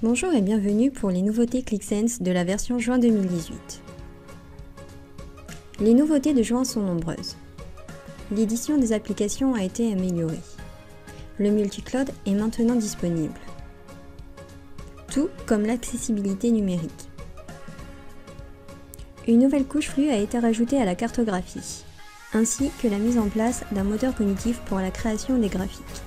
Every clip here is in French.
Bonjour et bienvenue pour les nouveautés ClickSense de la version juin 2018. Les nouveautés de juin sont nombreuses. L'édition des applications a été améliorée. Le multicloud est maintenant disponible. Tout comme l'accessibilité numérique. Une nouvelle couche flux a été rajoutée à la cartographie, ainsi que la mise en place d'un moteur cognitif pour la création des graphiques.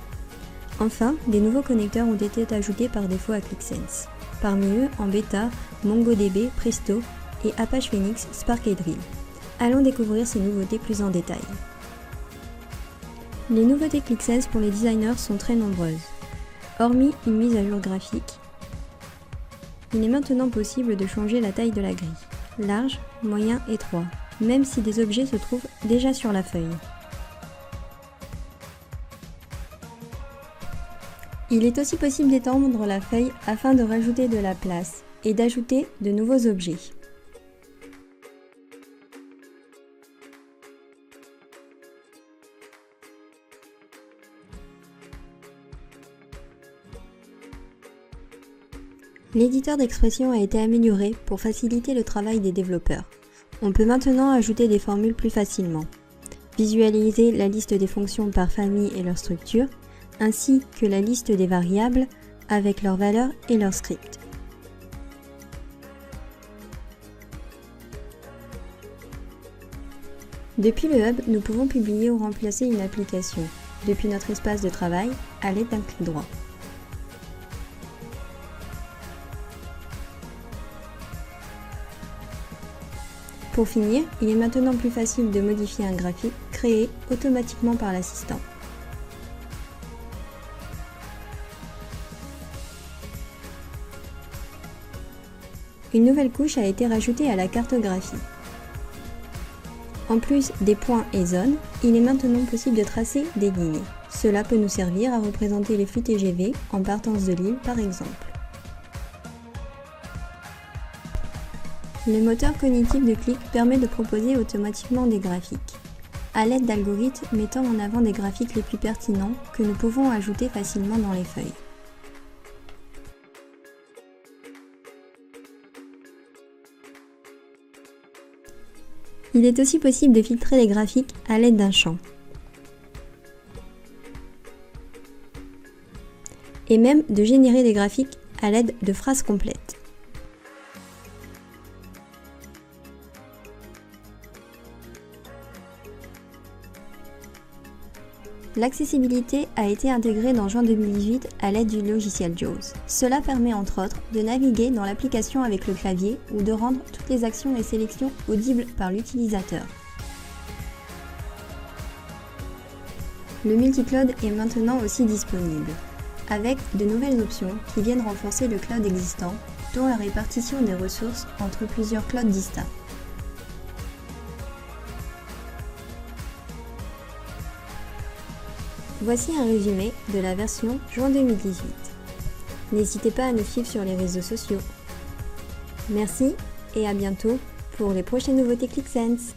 Enfin, des nouveaux connecteurs ont été ajoutés par défaut à ClickSense. Parmi eux, en bêta, MongoDB, Presto et Apache Phoenix Spark et Drill. Allons découvrir ces nouveautés plus en détail. Les nouveautés ClickSense pour les designers sont très nombreuses. Hormis une mise à jour graphique, il est maintenant possible de changer la taille de la grille, large, moyen, étroit, même si des objets se trouvent déjà sur la feuille. Il est aussi possible d'étendre la feuille afin de rajouter de la place et d'ajouter de nouveaux objets. L'éditeur d'expression a été amélioré pour faciliter le travail des développeurs. On peut maintenant ajouter des formules plus facilement, visualiser la liste des fonctions par famille et leur structure, ainsi que la liste des variables avec leurs valeurs et leurs scripts. Depuis le hub, nous pouvons publier ou remplacer une application depuis notre espace de travail à l'aide d'un clic droit. Pour finir, il est maintenant plus facile de modifier un graphique créé automatiquement par l'assistant. Une nouvelle couche a été rajoutée à la cartographie. En plus des points et zones, il est maintenant possible de tracer des lignes. Cela peut nous servir à représenter les flux TGV en partance de l'île par exemple. Le moteur cognitif de Click permet de proposer automatiquement des graphiques, à l'aide d'algorithmes mettant en avant des graphiques les plus pertinents que nous pouvons ajouter facilement dans les feuilles. Il est aussi possible de filtrer les graphiques à l'aide d'un champ. Et même de générer des graphiques à l'aide de phrases complètes. L'accessibilité a été intégrée dans juin 2018 à l'aide du logiciel JAWS. Cela permet entre autres de naviguer dans l'application avec le clavier ou de rendre toutes les actions et sélections audibles par l'utilisateur. Le multicloud est maintenant aussi disponible, avec de nouvelles options qui viennent renforcer le cloud existant, dont la répartition des ressources entre plusieurs clouds distincts. Voici un résumé de la version juin 2018. N'hésitez pas à nous suivre sur les réseaux sociaux. Merci et à bientôt pour les prochaines nouveautés ClickSense.